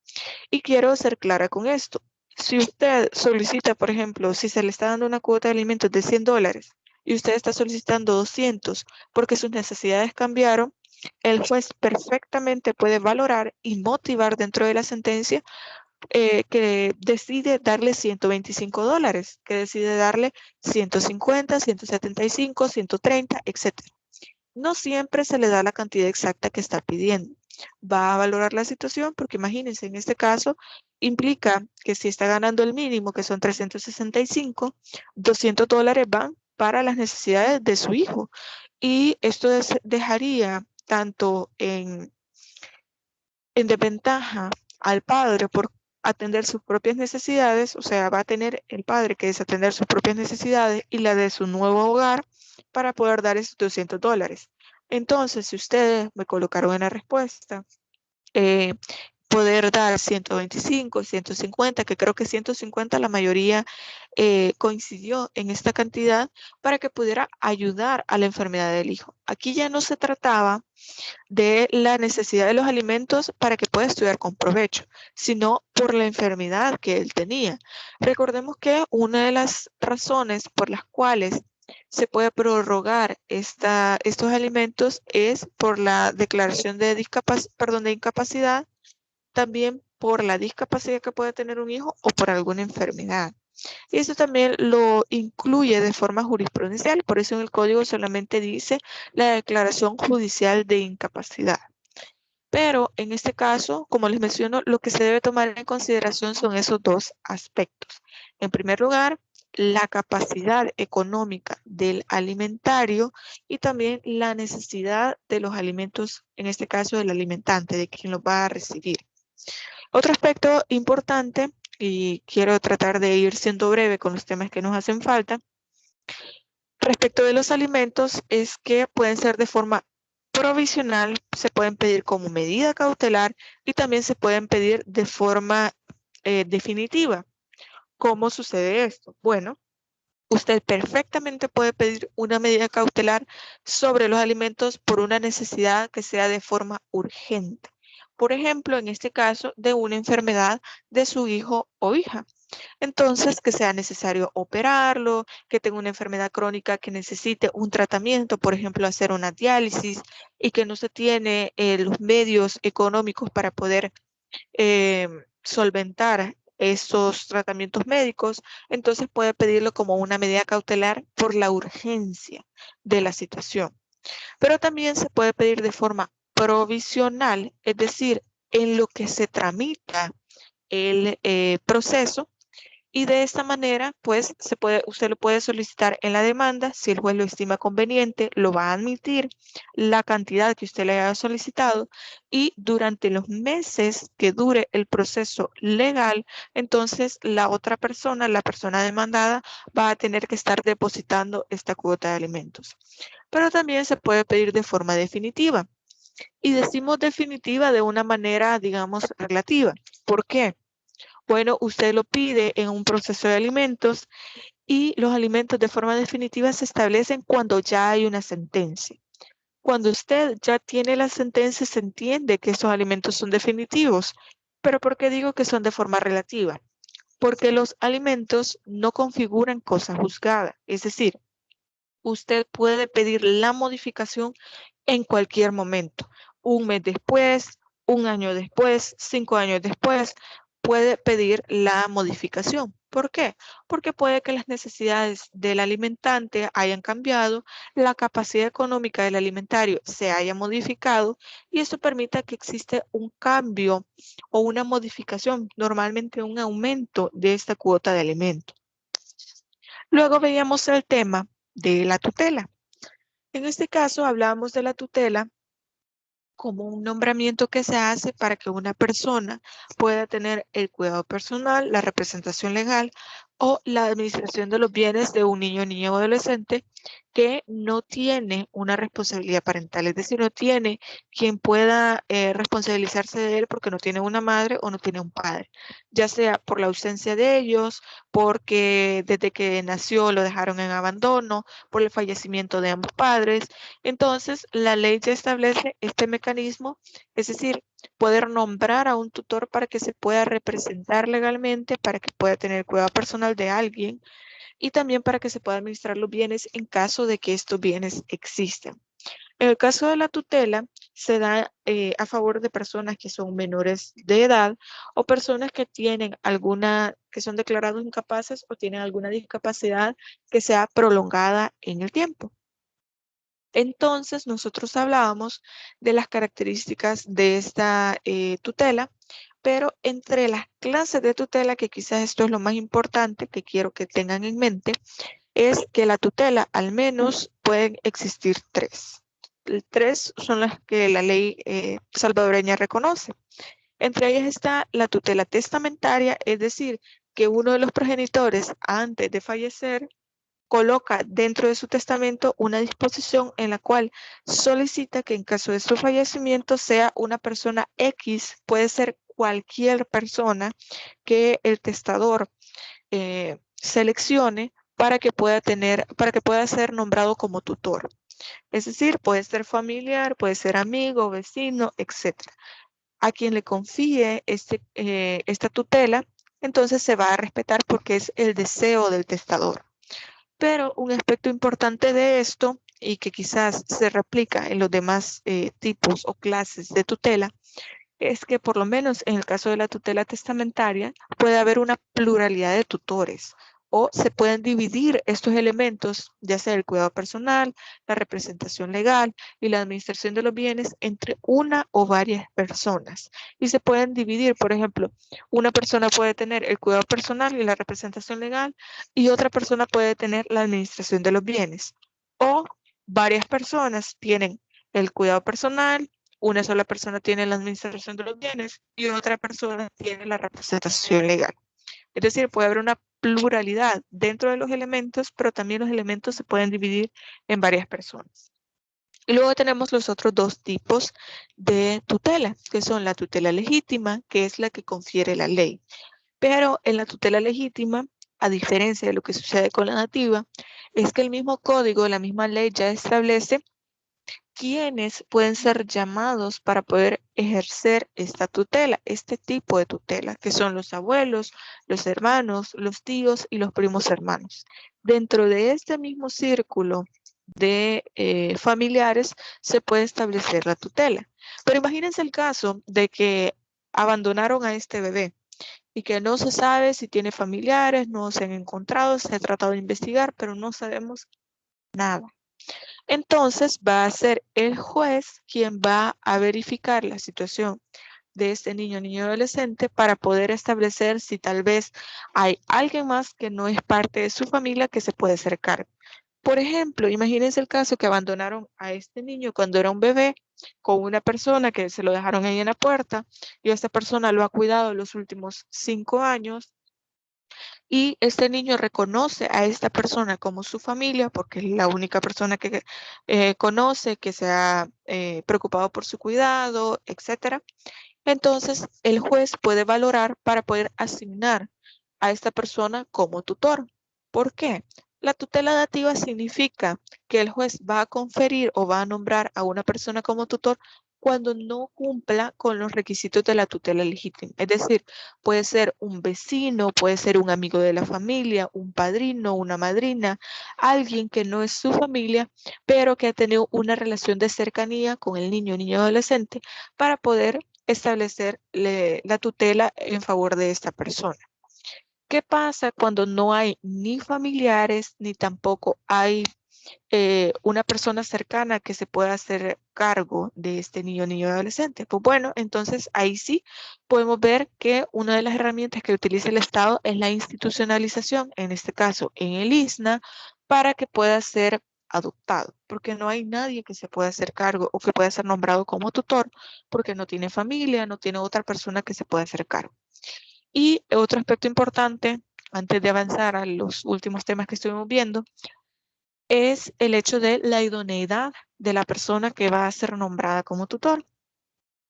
Y quiero ser clara con esto. Si usted solicita, por ejemplo, si se le está dando una cuota de alimentos de $100 y usted está solicitando 200 porque sus necesidades cambiaron, el juez perfectamente puede valorar y motivar dentro de la sentencia que decide darle $125, que decide darle 150, 175, 130, etcétera. No siempre se le da la cantidad exacta que está pidiendo. Va a valorar la situación porque imagínense, en este caso implica que si está ganando el mínimo, que son 365, $200 van para las necesidades de su hijo. Y esto dejaría tanto en desventaja al padre por atender sus propias necesidades, o sea, va a tener el padre que desatender sus propias necesidades y la de su nuevo hogar para poder dar esos $200. Entonces, si ustedes me colocaron en la respuesta, eh, poder dar 125, 150, que creo que 150 la mayoría coincidió en esta cantidad para que pudiera ayudar a la enfermedad del hijo. Aquí ya no se trataba de la necesidad de los alimentos para que pueda estudiar con provecho, sino por la enfermedad que él tenía. Recordemos que una de las razones por las cuales se puede prorrogar estos alimentos es por la declaración de incapacidad, también por la discapacidad que puede tener un hijo o por alguna enfermedad. Y eso también lo incluye de forma jurisprudencial, por eso en el código solamente dice la declaración judicial de incapacidad. Pero en este caso, como les menciono, lo que se debe tomar en consideración son esos dos aspectos. En primer lugar, la capacidad económica del alimentario y también la necesidad de los alimentos, en este caso del alimentante, de quien los va a recibir. Otro aspecto importante, y quiero tratar de ir siendo breve con los temas que nos hacen falta, respecto de los alimentos es que pueden ser de forma provisional, se pueden pedir como medida cautelar y también se pueden pedir de forma definitiva. ¿Cómo sucede esto? Bueno, usted perfectamente puede pedir una medida cautelar sobre los alimentos por una necesidad que sea de forma urgente. Por ejemplo, en este caso, de una enfermedad de su hijo o hija. Entonces, que sea necesario operarlo, que tenga una enfermedad crónica que necesite un tratamiento, por ejemplo, hacer una diálisis y que no se tiene los medios económicos para poder solventar esos tratamientos médicos, entonces puede pedirlo como una medida cautelar por la urgencia de la situación. Pero también se puede pedir de forma provisional, es decir, en lo que se tramita el proceso y de esta manera, pues, usted lo puede solicitar en la demanda. Si el juez lo estima conveniente, lo va a admitir la cantidad que usted le haya solicitado y durante los meses que dure el proceso legal, entonces la otra persona, la persona demandada, va a tener que estar depositando esta cuota de alimentos. Pero también se puede pedir de forma definitiva. Y decimos definitiva de una manera, digamos, relativa. ¿Por qué? Bueno, usted lo pide en un proceso de alimentos y los alimentos de forma definitiva se establecen cuando ya hay una sentencia. Cuando usted ya tiene la sentencia, se entiende que esos alimentos son definitivos. Pero ¿por qué digo que son de forma relativa? Porque los alimentos no configuran cosa juzgada. Es decir, usted puede pedir la modificación en cualquier momento. Un mes después, un año después, 5 años después, puede pedir la modificación. ¿Por qué? Porque puede que las necesidades del alimentante hayan cambiado, la capacidad económica del alimentario se haya modificado y esto permita que existe un cambio o una modificación, normalmente un aumento de esta cuota de alimento. Luego veíamos el tema de la tutela. En este caso hablamos de la tutela como un nombramiento que se hace para que una persona pueda tener el cuidado personal, la representación legal o la administración de los bienes de un niño, niña o adolescente que no tiene una responsabilidad parental, es decir, no tiene quien pueda responsabilizarse de él porque no tiene una madre o no tiene un padre, ya sea por la ausencia de ellos, porque desde que nació lo dejaron en abandono, por el fallecimiento de ambos padres. Entonces, la ley ya establece este mecanismo, es decir, poder nombrar a un tutor para que se pueda representar legalmente, para que pueda tener cuidado personal de alguien y también para que se pueda administrar los bienes en caso de que estos bienes existan. En el caso de la tutela, se da a favor de personas que son menores de edad o personas que tienen que son declarados incapaces o tienen alguna discapacidad que sea prolongada en el tiempo. Entonces, nosotros hablábamos de las características de esta tutela, pero entre las clases de tutela, que quizás esto es lo más importante que quiero que tengan en mente, es que la tutela al menos pueden existir tres. Tres son las que la ley salvadoreña reconoce. Entre ellas está la tutela testamentaria, es decir, que uno de los progenitores antes de fallecer coloca dentro de su testamento una disposición en la cual solicita que en caso de su fallecimiento sea una persona X, puede ser cualquier persona que el testador seleccione para que pueda ser nombrado como tutor. Es decir, puede ser familiar, puede ser amigo, vecino, etc. A quien le confíe esta tutela, entonces se va a respetar porque es el deseo del testador. Pero un aspecto importante de esto y que quizás se replica en los demás tipos o clases de tutela es que por lo menos en el caso de la tutela testamentaria puede haber una pluralidad de tutores. o se pueden dividir estos elementos, ya sea el cuidado personal, la representación legal y la administración de los bienes entre una o varias personas. Y se pueden dividir, por ejemplo, una persona puede tener el cuidado personal y la representación legal y otra persona puede tener la administración de los bienes. O varias personas tienen el cuidado personal, una sola persona tiene la administración de los bienes y otra persona tiene la representación legal. Es decir, puede haber una pluralidad dentro de los elementos, pero también los elementos se pueden dividir en varias personas. Y luego tenemos los otros dos tipos de tutela, que son la tutela legítima, que es la que confiere la ley. Pero en la tutela legítima, a diferencia de lo que sucede con la nativa, es que el mismo código, la misma ley ya establece quiénes pueden ser llamados para poder ejercer esta tutela, este tipo de tutela, que son los abuelos, los hermanos, los tíos y los primos hermanos. Dentro de este mismo círculo de familiares se puede establecer la tutela. Pero imagínense el caso de que abandonaron a este bebé y que no se sabe si tiene familiares, no se han encontrado, se ha tratado de investigar, pero no sabemos nada. Entonces va a ser el juez quien va a verificar la situación de este niño o niño adolescente para poder establecer si tal vez hay alguien más que no es parte de su familia que se puede hacer cargo. Por ejemplo, imagínense el caso que abandonaron a este niño cuando era un bebé con una persona que se lo dejaron ahí en la puerta y esta persona lo ha cuidado los últimos 5 años y este niño reconoce a esta persona como su familia porque es la única persona que conoce, que se ha preocupado por su cuidado, etcétera. Entonces, el juez puede valorar para poder asignar a esta persona como tutor. ¿Por qué? La tutela dativa significa que el juez va a conferir o va a nombrar a una persona como tutor cuando no cumpla con los requisitos de la tutela legítima. Es decir, puede ser un vecino, puede ser un amigo de la familia, un padrino, una madrina, alguien que no es su familia, pero que ha tenido una relación de cercanía con el niño o niño adolescente para poder establecer la tutela en favor de esta persona. ¿Qué pasa cuando no hay ni familiares ni tampoco hay una persona cercana que se pueda hacer cargo de este niño o niño adolescente? Pues bueno, entonces ahí sí podemos ver que una de las herramientas que utiliza el Estado es la institucionalización, en este caso en el ISNA, para que pueda ser adoptado, porque no hay nadie que se pueda hacer cargo o que pueda ser nombrado como tutor, porque no tiene familia, no tiene otra persona que se pueda hacer cargo. Y otro aspecto importante, antes de avanzar a los últimos temas que estuvimos viendo, es el hecho de la idoneidad de la persona que va a ser nombrada como tutor.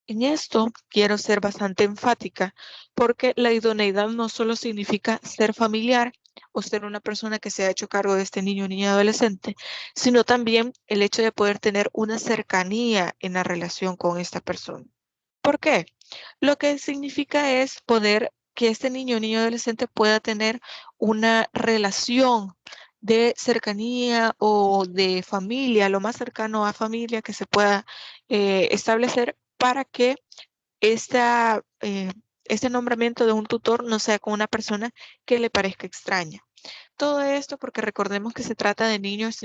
En esto quiero ser bastante enfática porque la idoneidad no solo significa ser familiar o ser una persona que se ha hecho cargo de este niño o niña adolescente, sino también el hecho de poder tener una cercanía en la relación con esta persona. ¿Por qué? Lo que significa es poder que este niño o niño adolescente pueda tener una relación de cercanía o de familia, lo más cercano a familia que se pueda establecer para que este nombramiento de un tutor no sea con una persona que le parezca extraña. Todo esto porque recordemos que se trata de niños,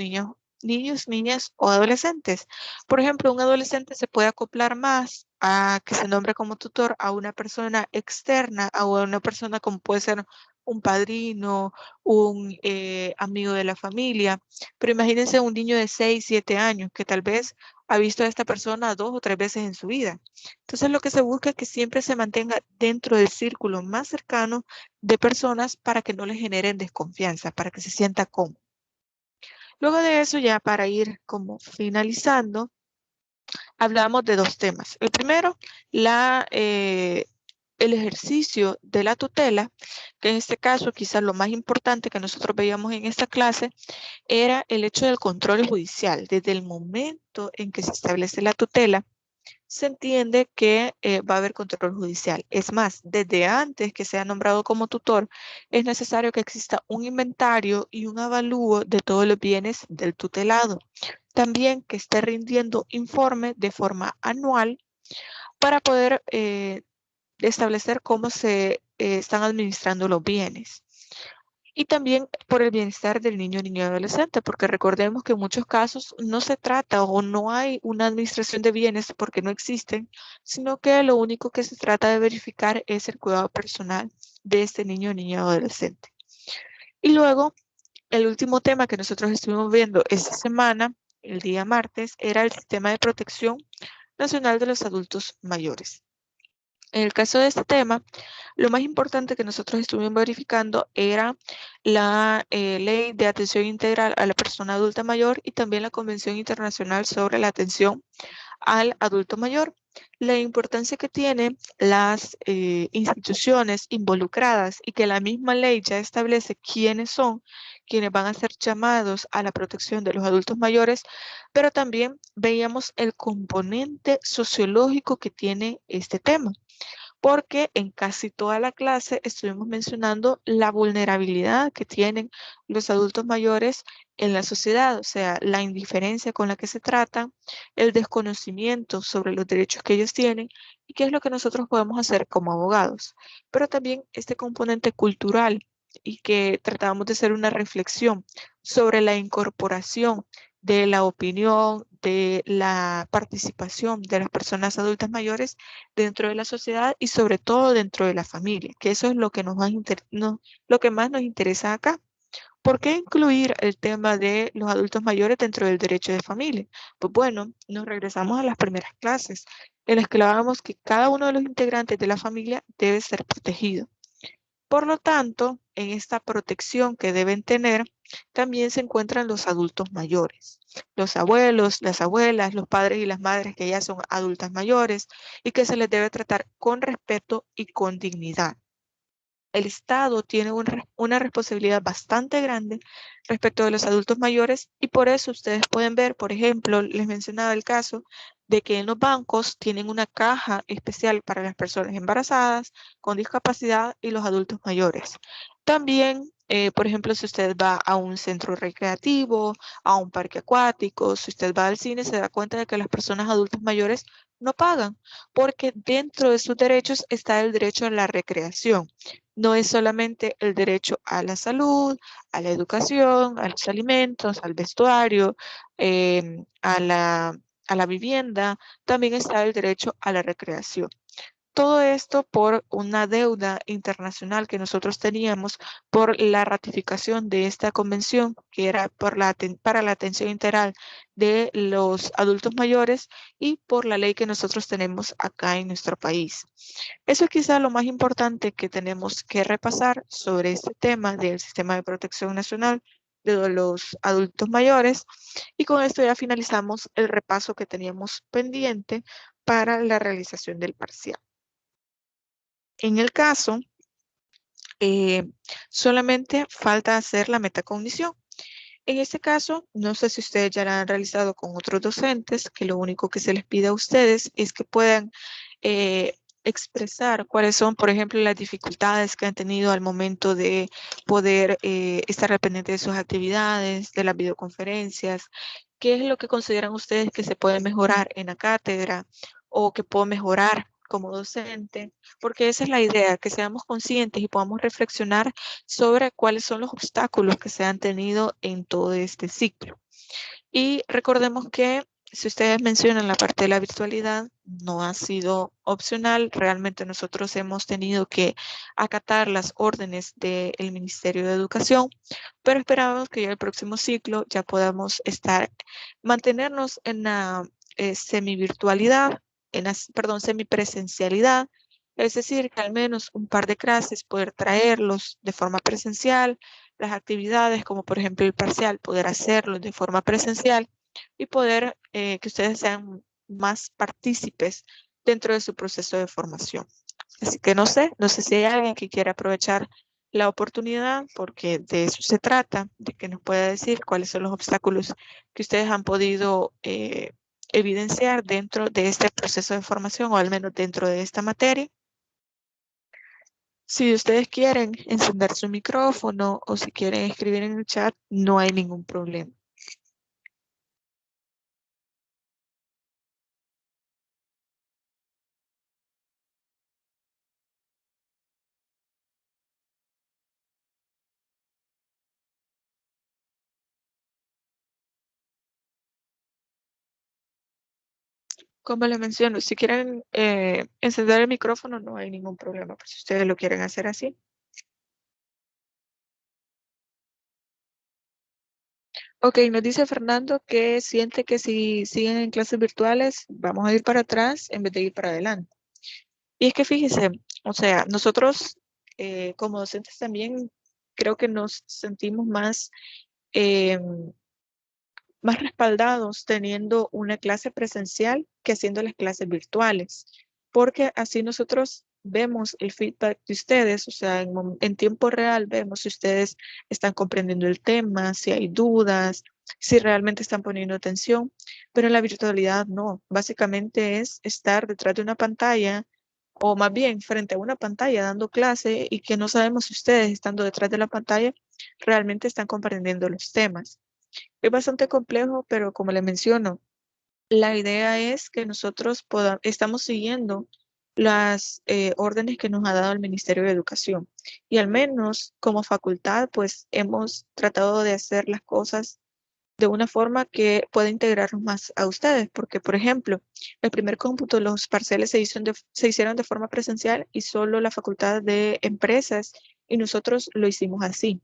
niñas o adolescentes. Por ejemplo, un adolescente se puede acoplar más a que se nombre como tutor a una persona externa o a una persona como puede ser un padrino, un amigo de la familia. Pero imagínense un niño de 6, 7 años que tal vez ha visto a esta persona 2 o 3 veces en su vida. Entonces lo que se busca es que siempre se mantenga dentro del círculo más cercano de personas para que no le generen desconfianza, para que se sienta cómodo. Luego de eso, ya para ir como finalizando, hablamos de dos temas. El primero, el ejercicio de la tutela, que en este caso quizás lo más importante que nosotros veíamos en esta clase era el hecho del control judicial. Desde el momento en que se establece la tutela, se entiende que va a haber control judicial. Es más, desde antes que sea nombrado como tutor, es necesario que exista un inventario y un avalúo de todos los bienes del tutelado. También que esté rindiendo informe de forma anual para poder establecer cómo se están administrando los bienes. y también por el bienestar del niño, niña y adolescente, porque recordemos que en muchos casos no se trata o no hay una administración de bienes porque no existen, sino que lo único que se trata de verificar es el cuidado personal de este niño, niña o adolescente. Y luego, el último tema que nosotros estuvimos viendo esta semana, el día martes, era el Sistema de Protección Nacional de los Adultos Mayores. En el caso de este tema, lo más importante que nosotros estuvimos verificando era la Ley de Atención Integral a la Persona Adulta Mayor y también la Convención Internacional sobre la Atención al Adulto Mayor. La importancia que tienen las instituciones involucradas y que la misma ley ya establece quiénes son quienes van a ser llamados a la protección de los adultos mayores, pero también veíamos el componente sociológico que tiene este tema porque en casi toda la clase estuvimos mencionando la vulnerabilidad que tienen los adultos mayores en la sociedad, o sea, la indiferencia con la que se tratan, el desconocimiento sobre los derechos que ellos tienen y qué es lo que nosotros podemos hacer como abogados. Pero también este componente cultural y que tratamos de hacer una reflexión sobre la incorporación de la opinión, de la participación de las personas adultas mayores dentro de la sociedad y sobre todo dentro de la familia, que eso es lo que lo que más nos interesa acá. ¿Por qué incluir el tema de los adultos mayores dentro del derecho de familia? Pues bueno, nos regresamos a las primeras clases, en las que hablábamos que cada uno de los integrantes de la familia debe ser protegido. Por lo tanto, en esta protección que deben tener, también se encuentran los adultos mayores, los abuelos, las abuelas, los padres y las madres que ya son adultas mayores y que se les debe tratar con respeto y con dignidad. El Estado tiene una responsabilidad bastante grande respecto de los adultos mayores y por eso ustedes pueden ver, por ejemplo, les mencionaba el caso de que en los bancos tienen una caja especial para las personas embarazadas, con discapacidad y los adultos mayores. También, por ejemplo, si usted va a un centro recreativo, a un parque acuático, si usted va al cine, se da cuenta de que las personas adultas mayores no pagan, porque dentro de sus derechos está el derecho a la recreación. No es solamente el derecho a la salud, a la educación, a los alimentos, al vestuario, a la vivienda, también está el derecho a la recreación. Todo esto por una deuda internacional que nosotros teníamos por la ratificación de esta convención, que era para la atención integral de los adultos mayores y por la ley que nosotros tenemos acá en nuestro país. Eso es quizá lo más importante que tenemos que repasar sobre este tema del sistema de protección nacional de los adultos mayores. Y con esto ya finalizamos el repaso que teníamos pendiente para la realización del parcial. En el caso, eh, solamente falta hacer la metacognición. En este caso, no sé si ustedes ya la han realizado con otros docentes, que lo único que se les pide a ustedes es que puedan expresar cuáles son, por ejemplo, las dificultades que han tenido al momento de poder estar al pendiente de sus actividades, de las videoconferencias, qué es lo que consideran ustedes que se puede mejorar en la cátedra o que puedo mejorar como docente, porque esa es la idea, que seamos conscientes y podamos reflexionar sobre cuáles son los obstáculos que se han tenido en todo este ciclo. Y recordemos que si ustedes mencionan la parte de la virtualidad, no ha sido opcional. Realmente nosotros hemos tenido que acatar las órdenes del Ministerio de Educación, pero esperamos que ya el próximo ciclo ya podamos mantenernos en la semivirtualidad, perdón, semipresencialidad, es decir, que al menos un par de clases poder traerlos de forma presencial, las actividades como por ejemplo el parcial, poder hacerlo de forma presencial y poder que ustedes sean más partícipes dentro de su proceso de formación. Así que no sé si hay alguien que quiera aprovechar la oportunidad, porque de eso se trata, de que nos pueda decir cuáles son los obstáculos que ustedes han podido evidenciar dentro de este proceso de formación o al menos dentro de esta materia. Si ustedes quieren encender su micrófono o si quieren escribir en el chat, no hay ningún problema. Como les menciono, si quieren encender el micrófono, no hay ningún problema, pues si ustedes lo quieren hacer así. Ok, nos dice Fernando que siente que si siguen en clases virtuales, vamos a ir para atrás en vez de ir para adelante. Y es que fíjese, o sea, nosotros como docentes también creo que nos sentimos eh, más respaldados teniendo una clase presencial que haciendo las clases virtuales, porque así nosotros vemos el feedback de ustedes, o sea, en tiempo real vemos si ustedes están comprendiendo el tema, si hay dudas, si realmente están poniendo atención, pero en la virtualidad no, básicamente es estar detrás de una pantalla o más bien frente a una pantalla dando clase y que no sabemos si ustedes estando detrás de la pantalla realmente están comprendiendo los temas. Es bastante complejo, pero como le menciono, la idea es que nosotros estamos siguiendo las órdenes que nos ha dado el Ministerio de Educación. Y al menos como facultad, pues hemos tratado de hacer las cosas de una forma que pueda integrarnos más a ustedes, porque, por ejemplo, el primer cómputo, los parciales se hicieron de forma presencial y solo la Facultad de Empresas y nosotros lo hicimos así.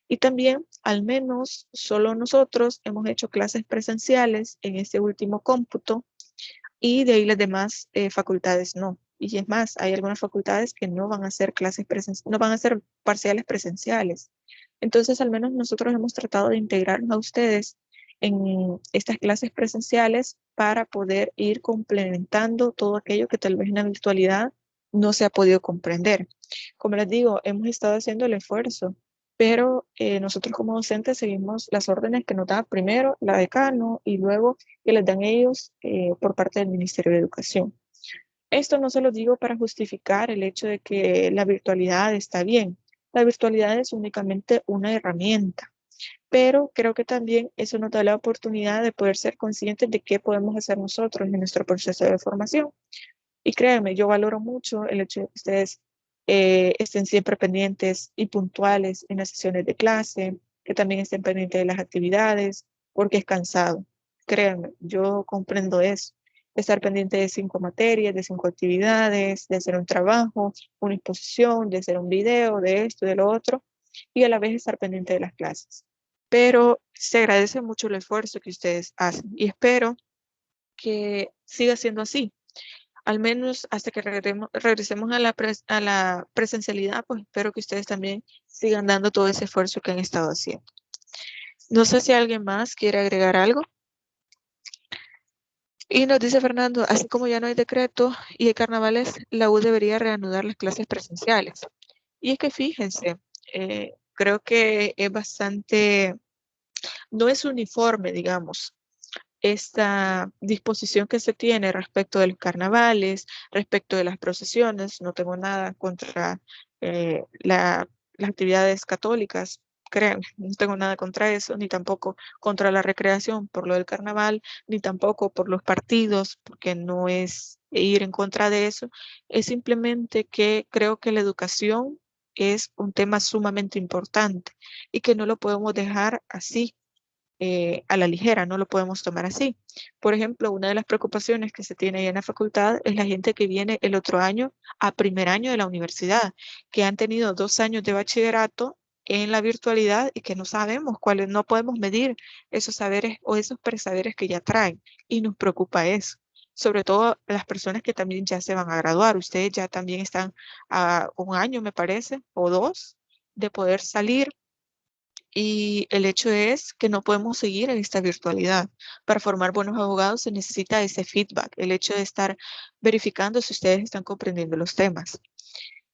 Y también, al menos, solo nosotros hemos hecho clases presenciales en este último cómputo y de ahí las demás facultades no. Y es más, hay algunas facultades que no van a hacer no van a hacer parciales presenciales. Entonces, al menos nosotros hemos tratado de integrarnos a ustedes en estas clases presenciales para poder ir complementando todo aquello que tal vez en la virtualidad no se ha podido comprender. Como les digo, hemos estado haciendo el esfuerzo, pero nosotros como docentes seguimos las órdenes que nos da primero la decano y luego que les dan ellos por parte del Ministerio de Educación. Esto no se lo digo para justificar el hecho de que la virtualidad está bien. La virtualidad es únicamente una herramienta, pero creo que también eso nos da la oportunidad de poder ser conscientes de qué podemos hacer nosotros en nuestro proceso de formación. Y créanme, yo valoro mucho el hecho de que ustedes estén siempre pendientes y puntuales en las sesiones de clase, que también estén pendientes de las actividades, porque es cansado. Créanme, yo comprendo eso. Estar pendiente de 5 materias, de 5 actividades, de hacer un trabajo, una exposición, de hacer un video, de esto, de lo otro, y a la vez estar pendiente de las clases. Pero se agradece mucho el esfuerzo que ustedes hacen y espero que siga siendo así al menos hasta que regresemos a la presencialidad, pues espero que ustedes también sigan dando todo ese esfuerzo que han estado haciendo. No sé si alguien más quiere agregar algo. Y nos dice Fernando, así como ya no hay decreto y hay carnavales, la U debería reanudar las clases presenciales. Y es que fíjense, creo que es bastante, no es uniforme, digamos, esta disposición que se tiene respecto de los carnavales, respecto de las procesiones. No tengo nada contra las actividades católicas, créanme, no tengo nada contra eso, ni tampoco contra la recreación por lo del carnaval, ni tampoco por los partidos, porque no es ir en contra de eso, es simplemente que creo que la educación es un tema sumamente importante y que no lo podemos dejar así a la ligera, no lo podemos tomar así. Por ejemplo, una de las preocupaciones que se tiene ahí en la facultad es la gente que viene el otro año a primer año de la universidad, que han tenido 2 años de bachillerato en la virtualidad y que no sabemos cuáles, no podemos medir esos saberes o esos presaberes que ya traen y nos preocupa eso. Sobre todo las personas que también ya se van a graduar. Ustedes ya también están a 1 año, me parece, o 2, de poder salir y el hecho es que no podemos seguir en esta virtualidad. Para formar buenos abogados se necesita ese feedback, el hecho de estar verificando si ustedes están comprendiendo los temas.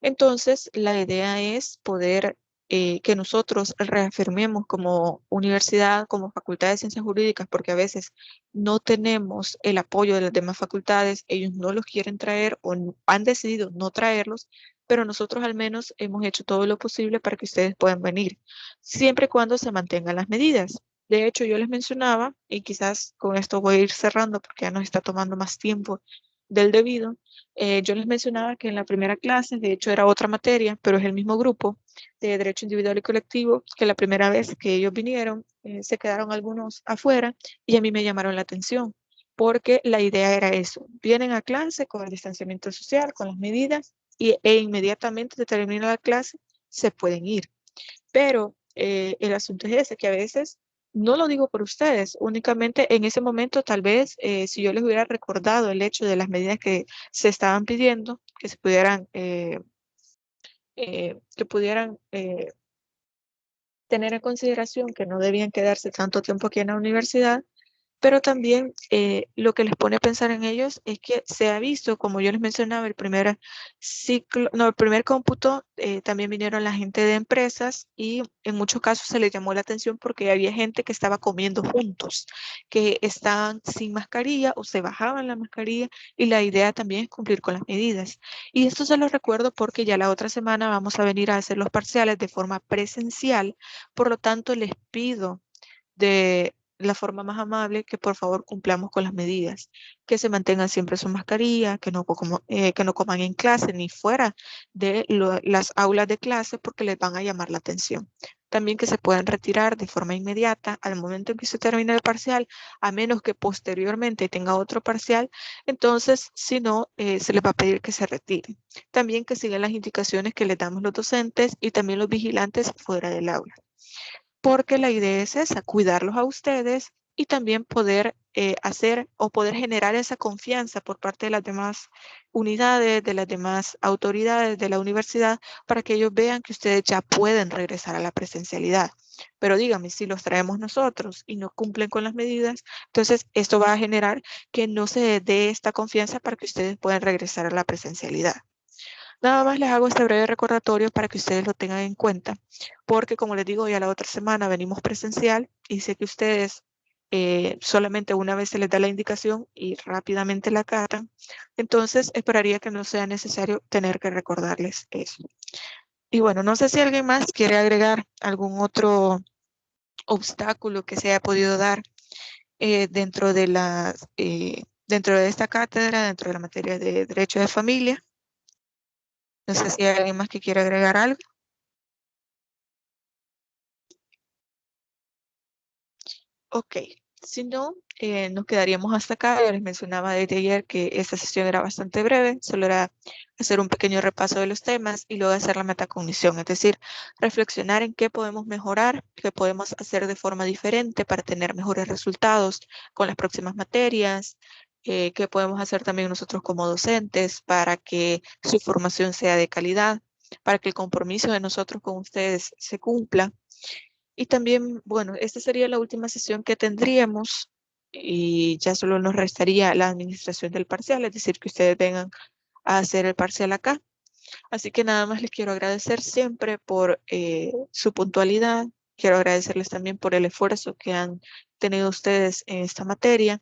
Entonces, la idea es poder que nosotros reafirmemos como universidad, como facultad de ciencias jurídicas, porque a veces no tenemos el apoyo de las demás facultades, ellos no los quieren traer o han decidido no traerlos, pero nosotros al menos hemos hecho todo lo posible para que ustedes puedan venir, siempre y cuando se mantengan las medidas. De hecho, yo les mencionaba, y quizás con esto voy a ir cerrando porque ya nos está tomando más tiempo del debido, yo les mencionaba que en la primera clase, de hecho era otra materia, pero es el mismo grupo de Derecho Individual y Colectivo, que la primera vez que ellos vinieron, se quedaron algunos afuera y a mí me llamaron la atención, porque la idea era eso. Vienen a clase con el distanciamiento social, con las medidas, e inmediatamente se termina la clase, se pueden ir. Pero el asunto es ese, que a veces, no lo digo por ustedes, únicamente en ese momento tal vez si yo les hubiera recordado el hecho de las medidas que se estaban pidiendo, que se pudieran, tener en consideración que no debían quedarse tanto tiempo aquí en la universidad, pero también lo que les pone a pensar en ellos es que se ha visto, como yo les mencionaba, el primer ciclo, no, el primer cómputo, también vinieron la gente de empresas y en muchos casos se les llamó la atención porque había gente que estaba comiendo juntos, que estaban sin mascarilla o se bajaban la mascarilla y la idea también es cumplir con las medidas. Y esto se los recuerdo porque ya la otra semana vamos a venir a hacer los parciales de forma presencial, por lo tanto les pido de la forma más amable que por favor cumplamos con las medidas, que se mantengan siempre su mascarilla, que no coman en clase ni fuera de las aulas de clase porque les van a llamar la atención. También que se puedan retirar de forma inmediata al momento en que se termine el parcial, a menos que posteriormente tenga otro parcial, entonces si no, se les va a pedir que se retiren. También que sigan las indicaciones que les damos los docentes y también los vigilantes fuera del aula, porque la idea es esa, cuidarlos a ustedes y también poder hacer o poder generar esa confianza por parte de las demás unidades, de las demás autoridades de la universidad, para que ellos vean que ustedes ya pueden regresar a la presencialidad. Pero díganme, si los traemos nosotros y no cumplen con las medidas, entonces esto va a generar que no se dé esta confianza para que ustedes puedan regresar a la presencialidad. Nada más les hago este breve recordatorio para que ustedes lo tengan en cuenta, porque como les digo, ya la otra semana venimos presencial y sé que ustedes solamente una vez se les da la indicación y rápidamente la acatan, entonces esperaría que no sea necesario tener que recordarles eso. Y bueno, no sé si alguien más quiere agregar algún otro obstáculo que se haya podido dar dentro de esta cátedra, dentro de la materia de Derecho de Familia. No sé si hay alguien más que quiera agregar algo. Ok, si no, nos quedaríamos hasta acá. Ya les mencionaba desde ayer que esta sesión era bastante breve, solo era hacer un pequeño repaso de los temas y luego hacer la metacognición, es decir, reflexionar en qué podemos mejorar, qué podemos hacer de forma diferente para tener mejores resultados con las próximas materias, qué podemos hacer también nosotros como docentes para que su formación sea de calidad, para que el compromiso de nosotros con ustedes se cumpla. Y también, bueno, esta sería la última sesión que tendríamos y ya solo nos restaría la administración del parcial, es decir, que ustedes vengan a hacer el parcial acá. Así que nada más les quiero agradecer siempre por su puntualidad. Quiero agradecerles también por el esfuerzo que han tenido ustedes en esta materia.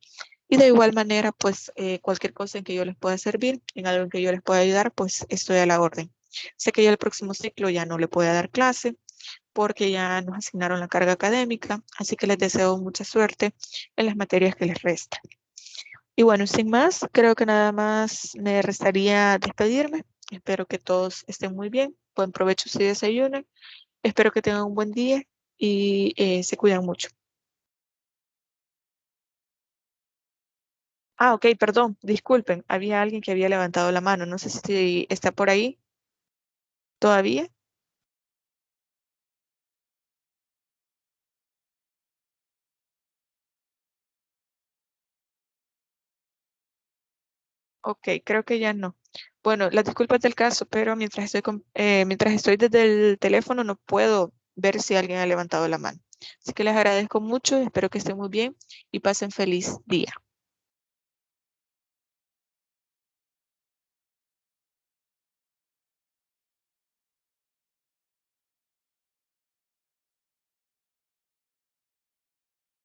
Y de igual manera, pues cualquier cosa en que yo les pueda servir, en algo en que yo les pueda ayudar, pues estoy a la orden. Sé que ya el próximo ciclo ya no le puedo dar clase, porque ya nos asignaron la carga académica, así que les deseo mucha suerte en las materias que les restan. Y bueno, sin más, creo que nada más me restaría despedirme. Espero que todos estén muy bien. Buen provecho si desayunan. Espero que tengan un buen día y se cuidan mucho. Ah, ok, perdón, disculpen. Había alguien que había levantado la mano. No sé si está por ahí todavía. Ok, creo que ya no. Bueno, las disculpas del caso, pero mientras estoy desde el teléfono no puedo ver si alguien ha levantado la mano. Así que les agradezco mucho, espero que estén muy bien y pasen feliz día.